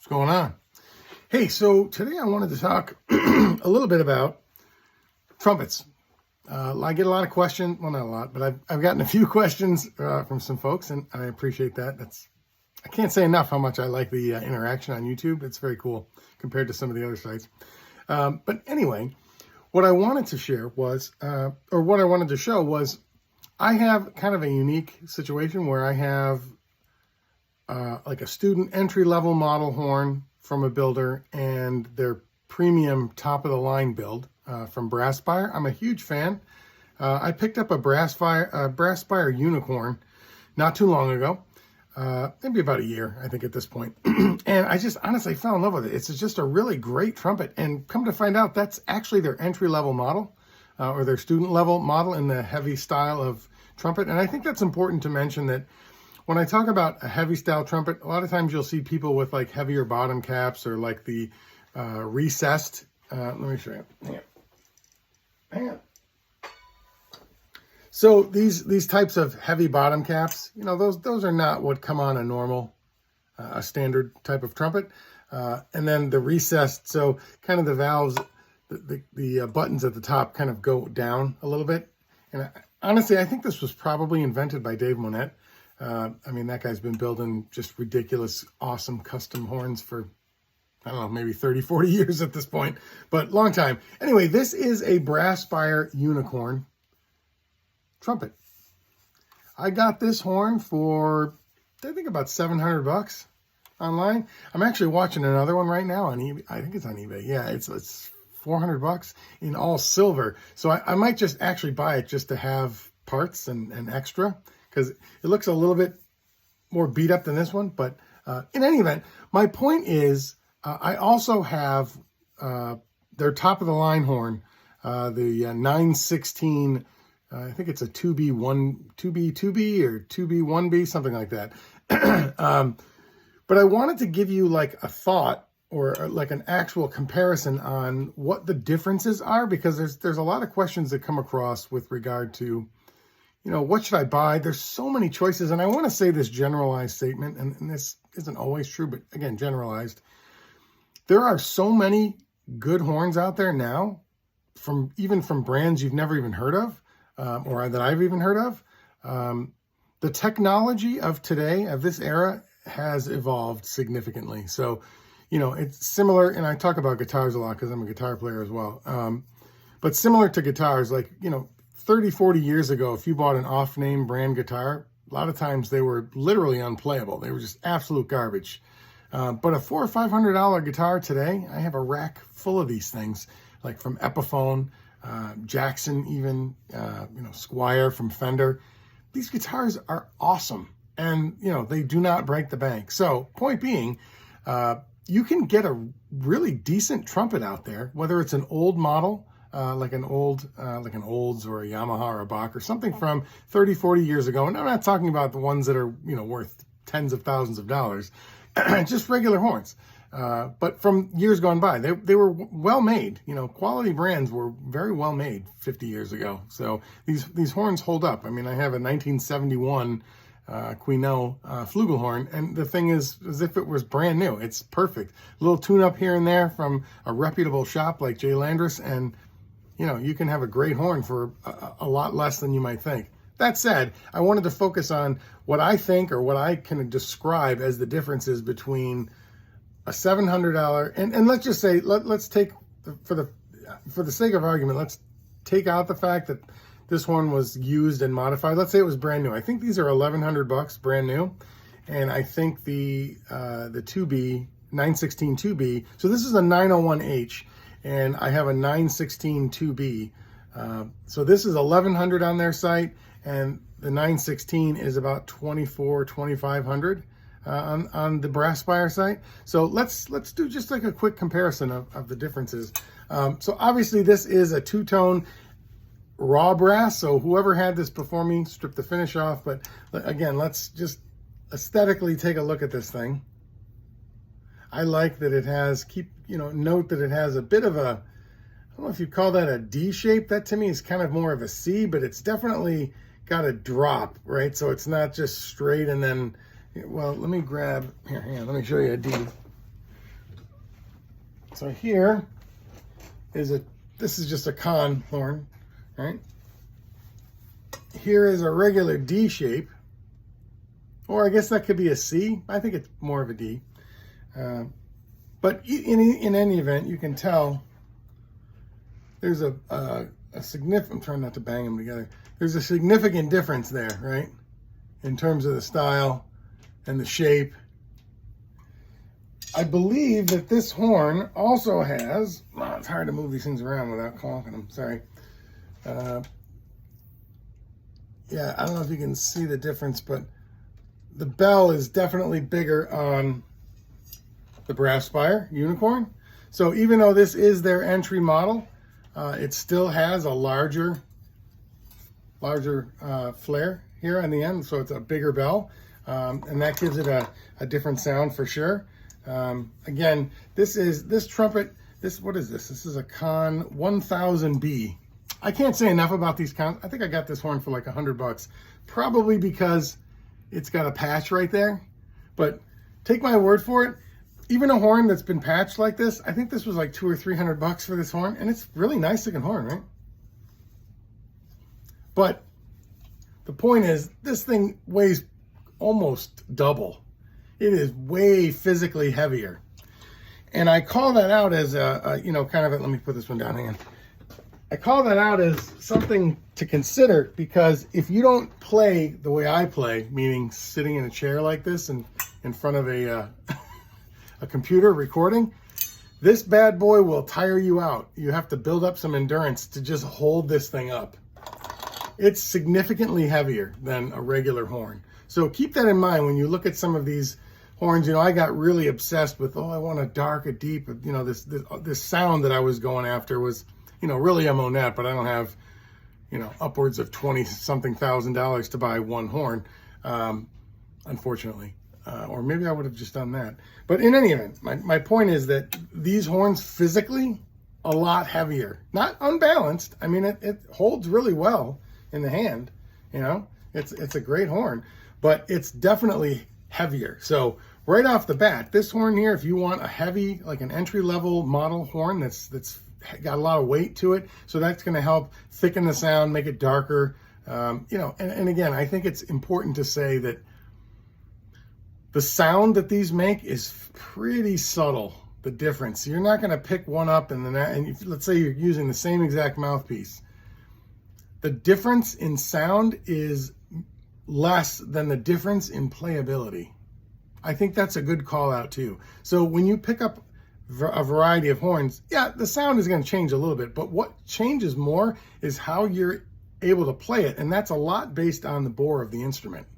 What's going on? Hey, so today I wanted to talk a little bit about trumpets. I get a lot of questions, well, not a lot, but I've gotten a few questions from some folks, and I appreciate that. I can't say enough how much I like the interaction on YouTube. It's very cool compared to some of the other sites. But anyway, what I wanted to share was, or what I wanted to show was, I have kind of a unique situation where I have like a student entry-level model horn from a builder and their premium top-of-the-line build from Brasspire. I'm a huge fan. I picked up a Brasspire unicorn not too long ago, maybe about a year, I think, at this point. And I just honestly fell in love with it. It's just a really great trumpet. And come to find out, that's actually their entry-level model or their student-level model in the heavy style of trumpet. And I think that's important to mention that when I talk about a heavy style trumpet, a lot of times you'll see people with like heavier bottom caps or like the recessed. Let me show you. Hang on. So these types of heavy bottom caps, you know, those are not what come on a normal, a standard type of trumpet. And then the recessed, so kind of the valves, the buttons at the top kind of go down a little bit. And honestly, I think this was probably invented by Dave Monette. I mean, that guy's been building just ridiculous, awesome custom horns for, I don't know, maybe 30, 40 years at this point, but long time. Anyway, this is a Brasspire unicorn trumpet. I got this horn for, I think, about $700 online. I'm actually watching another one right now on eBay. I think it's on eBay. Yeah, it's $400 in all silver. So I might just actually buy it just to have parts and extra, because it looks a little bit more beat up than this one. But in any event, my point is I also have their top-of-the-line horn, the 916, I think it's a 2B or 2B1B, something like that. But I wanted to give you like a thought or like an actual comparison on what the differences are, because there's a lot of questions that come across with regard to, you know, what should I buy? There's so many choices. And I want to say this generalized statement, and this isn't always true, but again, generalized. There are so many good horns out there now, even from brands you've never even heard of, or that I've even heard of. The technology of today, of this era, has evolved significantly. So, you know, it's similar, and I talk about guitars a lot because I'm a guitar player as well. But similar to guitars, like, you know, 30, 40 years ago, if you bought an off-name brand guitar, a lot of times they were literally unplayable. They were just absolute garbage. But a $400 or $500 guitar today, I have a rack full of these things, like from Epiphone, Jackson, even, you know, Squire from Fender. These guitars are awesome, and, you know, they do not break the bank. So point being, you can get a really decent trumpet out there, whether it's an old model, like an Olds or a Yamaha or a Bach or something from 30, 40 years ago. And I'm not talking about the ones that are, you know, worth tens of thousands of dollars, just regular horns. But from years gone by, they were well made. You know, quality brands were very well made 50 years ago. So these horns hold up. I mean, I have a 1971 Quinault flugelhorn, and the thing is, as if it was brand new. It's perfect. A little tune-up here and there from a reputable shop like Jay Landris, and you know, you can have a great horn for a lot less than you might think. That said, I wanted to focus on what I think, or what I can describe as the differences between a $700 and let's just say, let's take, for the sake of argument, let's take out the fact that this horn was used and modified. Let's say it was brand new. I think these are $1,100 brand new, and I think the 2B 916 2B. So this is a 901H. And I have a 916 2B. So this is $1,100 on their site, and the 916 is about $2,400-$2,500 on the Brasspire site. So let's do just like a quick comparison of the differences. So obviously this is a two-tone raw brass. So whoever had this before me stripped the finish off. But again, let's just aesthetically take a look at this thing. I like that it has, note that it has a bit of a, I don't know if you call that a D shape. That to me is kind of more of a C, but it's definitely got a drop, right? So it's not just straight and then, well, let me grab, here, hang on, let me show you a D. So here is this is just a con horn, right? Here is a regular D shape, or I guess that could be a C. I think it's more of a D. But in any event, you can tell there's a significant, I'm trying not to bang them together. There's a significant difference there, right? In terms of the style and the shape. I believe that this horn also has, it's hard to move these things around without clonking them, sorry. Yeah, I don't know if you can see the difference, but the bell is definitely bigger on the Brasspire Unicorn. So even though this is their entry model, it still has a larger flare here on the end, so it's a bigger bell, and that gives it a different sound for sure. Again, this trumpet, what is this? This is a Con 1000B. I can't say enough about these cons. I think I got this horn for like $100, probably because it's got a patch right there. But take my word for it, even a horn that's been patched like this, I think this was like $200 or $300 for this horn, and it's really nice looking horn, right? But the point is, this thing weighs almost double. It is way physically heavier. And I call that out as let me put this one down, hang on. I call that out as something to consider, because if you don't play the way I play, meaning sitting in a chair like this and in front of a computer recording, this bad boy will tire you out. You have to build up some endurance to just hold this thing up. It's significantly heavier than a regular horn. So keep that in mind when you look at some of these horns. I got really obsessed with, I want a dark, a deep, this sound that I was going after was, really a Monette, but I don't have, upwards of $20-something thousand to buy one horn, unfortunately. Or maybe I would have just done that. But in any event, my point is that these horns physically, a lot heavier. Not unbalanced. I mean, it holds really well in the hand, It's a great horn, but it's definitely heavier. So right off the bat, this horn here, if you want a heavy, like an entry-level model horn that's got a lot of weight to it, so that's going to help thicken the sound, make it darker. And again, I think it's important to say that the sound that these make is pretty subtle, the difference. You're not going to pick one up and let's say you're using the same exact mouthpiece. The difference in sound is less than the difference in playability. I think that's a good call out too. So when you pick up a variety of horns, yeah, the sound is going to change a little bit, but what changes more is how you're able to play it, and that's a lot based on the bore of the instrument,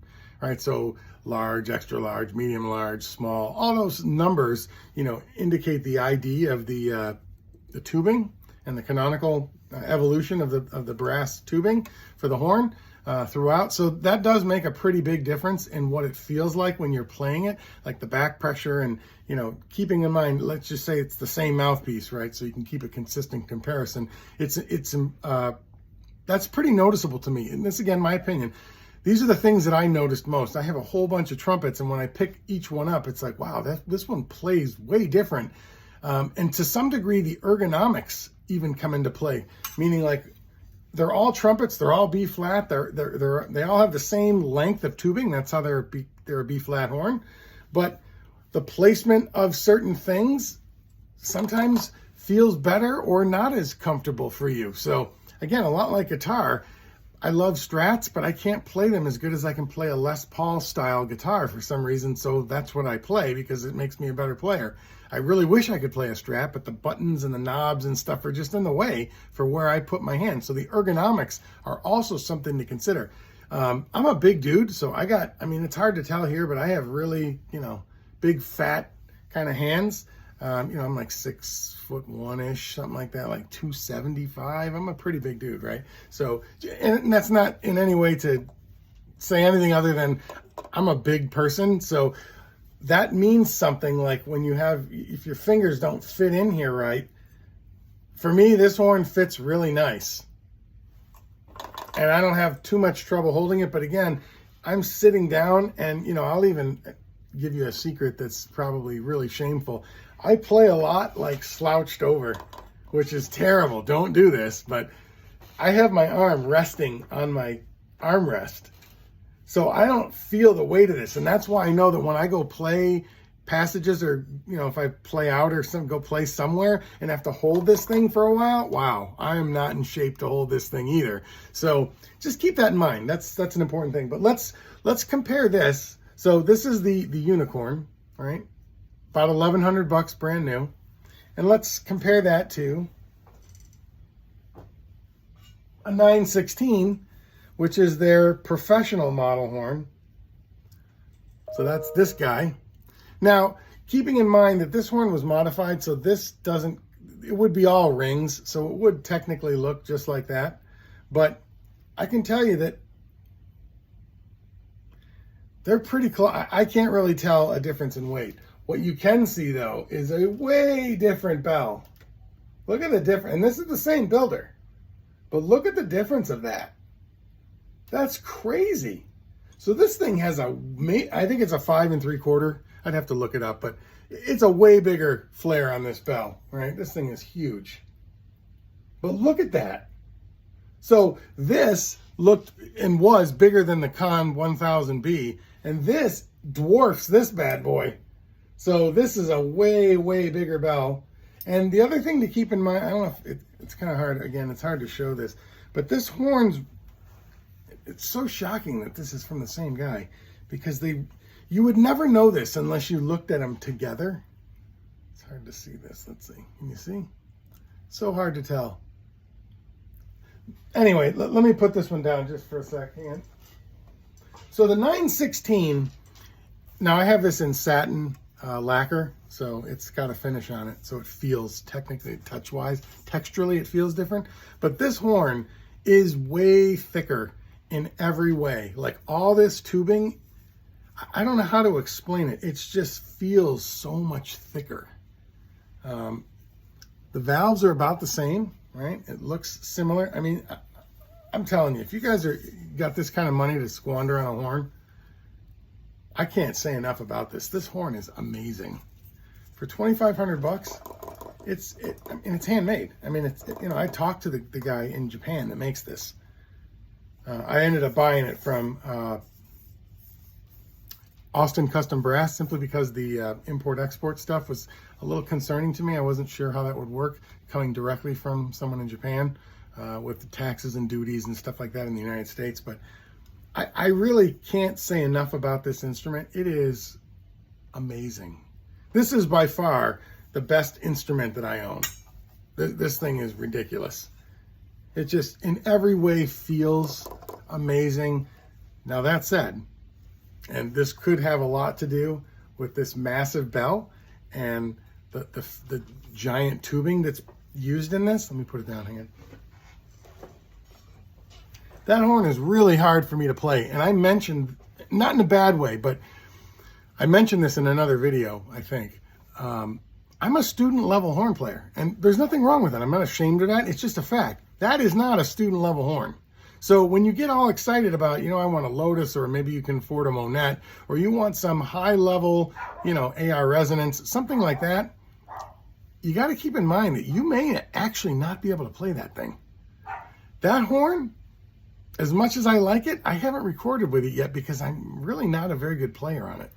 right? So large, extra large, medium large, small, all those numbers, indicate the ID of the tubing and the canonical evolution of the brass tubing for the horn throughout. So that does make a pretty big difference in what it feels like when you're playing it, like the back pressure and, keeping in mind, let's just say it's the same mouthpiece, right? So you can keep a consistent comparison. That's pretty noticeable to me. And this, again, my opinion. These are the things that I noticed most. I have a whole bunch of trumpets, and when I pick each one up, it's like, wow, this one plays way different. And to some degree, the ergonomics even come into play, meaning like they're all trumpets, they're all B flat, they all have the same length of tubing. That's how they're a B flat horn, but the placement of certain things sometimes feels better or not as comfortable for you. So again, a lot like guitar, I love Strats, but I can't play them as good as I can play a Les Paul style guitar for some reason. So that's what I play because it makes me a better player. I really wish I could play a Strat, but the buttons and the knobs and stuff are just in the way for where I put my hand. So the ergonomics are also something to consider. I'm a big dude, so it's hard to tell here, but I have really, big fat kind of hands. I'm like 6'1"-ish, something like that, like 275. I'm a pretty big dude, right? So, and that's not in any way to say anything other than I'm a big person. So that means something, like if your fingers don't fit in here right, for me, this horn fits really nice. And I don't have too much trouble holding it. But again, I'm sitting down and, I'll even give you a secret that's probably really shameful. I play a lot like slouched over, which is terrible. Don't do this, but I have my arm resting on my armrest. So I don't feel the weight of this. And that's why I know that when I go play passages, or, if I play out or go play somewhere and have to hold this thing for a while, wow, I am not in shape to hold this thing either. So just keep that in mind. That's an important thing. But let's compare this. So this is the unicorn, right? About $1,100 brand new. And let's compare that to a 916, which is their professional model horn. So that's this guy. Now, keeping in mind that this horn was modified, so this doesn't, it would be all rings, so it would technically look just like that. But I can tell you that they're pretty close. I can't really tell a difference in weight. What you can see, though, is a way different bell. Look at the difference, and this is the same builder, but look at the difference of that. That's crazy. So this thing has I think it's a 5 3/4. I'd have to look it up, but it's a way bigger flare on this bell, right? This thing is huge. But look at that. So this looked and was bigger than the Con 1000B, and this dwarfs this bad boy. So this is a way, way bigger bell. And the other thing to keep in mind, I don't know if it's kind of hard, again, it's hard to show this, but this horn's, it's so shocking that this is from the same guy, because you would never know this unless you looked at them together. It's hard to see this. Let's see. Can you see? So hard to tell. Anyway, let me put this one down just for a second. So the 916, now I have this in satin lacquer, so it's got a finish on it, so it feels technically, touch-wise, texturally, it feels different. But this horn is way thicker in every way. Like all this tubing, I don't know how to explain it. It just feels so much thicker. The valves are about the same, right? It looks similar. I mean, I'm telling you, if you guys got this kind of money to squander on a horn, I can't say enough about this. This horn is amazing. For $2,500, it's handmade. I mean, I talked to the guy in Japan that makes this. I ended up buying it from Austin Custom Brass, simply because the import-export stuff was a little concerning to me. I wasn't sure how that would work coming directly from someone in Japan with the taxes and duties and stuff like that in the United States. But I really can't say enough about this instrument. It is amazing. This is by far the best instrument that I own. This thing is ridiculous. It just in every way feels amazing. Now that said, and this could have a lot to do with this massive bell and the giant tubing that's used in this. Let me put it down here. That horn is really hard for me to play. And I mentioned, not in a bad way, but I mentioned this in another video, I think. I'm a student level horn player, and there's nothing wrong with it. I'm not ashamed of that. It's just a fact. That is not a student level horn. So when you get all excited about, I want a Lotus, or maybe you can afford a Monette, or you want some high level, AR resonance, something like that, you got to keep in mind that you may actually not be able to play that thing. That horn, as much as I like it, I haven't recorded with it yet because I'm really not a very good player on it.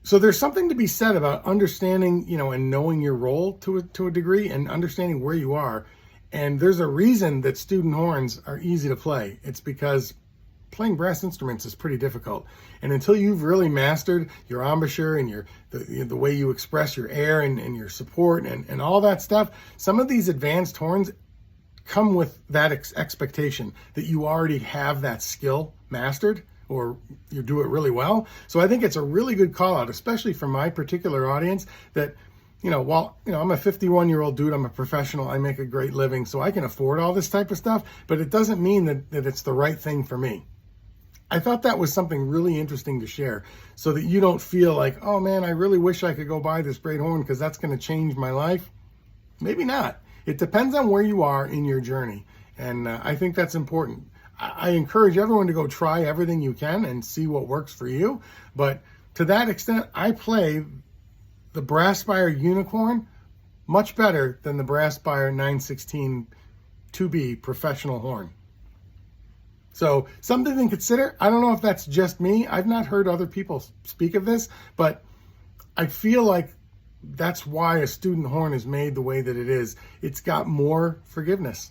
So there's something to be said about understanding, and knowing your role to a degree, and understanding where you are. And there's a reason that student horns are easy to play. It's because playing brass instruments is pretty difficult. And until you've really mastered your embouchure and the way you express your air and your support and all that stuff, some of these advanced horns come with that expectation that you already have that skill mastered, or you do it really well. So I think it's a really good call out, especially for my particular audience, that while I'm a 51-year-old dude, I'm a professional, I make a great living, so I can afford all this type of stuff, but it doesn't mean that it's the right thing for me. I thought that was something really interesting to share, so that you don't feel like, oh man, I really wish I could go buy this great horn because that's going to change my life. Maybe not. It depends on where you are in your journey, and I think that's important. I encourage everyone to go try everything you can and see what works for you, but to that extent, I play the Brasspire Unicorn much better than the Brasspire 916 2B professional horn. So something to consider. I don't know if that's just me. I've not heard other people speak of this, but I feel like that's why a student horn is made the way that it is. It's got more forgiveness.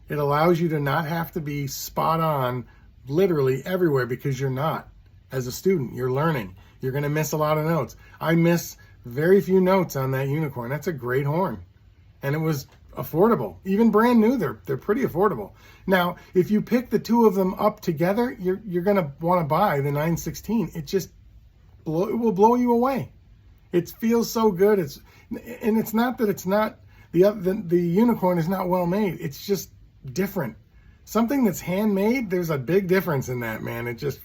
It allows you to not have to be spot on literally everywhere, because you're not. As a student, you're learning. You're going to miss a lot of notes. I miss very few notes on that Unicorn. That's a great horn. And it was affordable. Even brand new, they're pretty affordable. Now, if you pick the two of them up together, you're going to want to buy the 916. It will blow you away. It feels so good. And it's not that it's not the Unicorn is not well made. It's just different. Something that's handmade, there's a big difference in that, man. It just,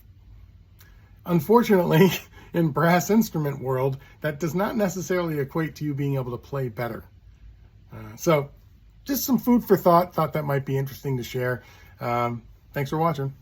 unfortunately, in brass instrument world, that does not necessarily equate to you being able to play better. So just some food for thought. Thought that might be interesting to share. Thanks for watching.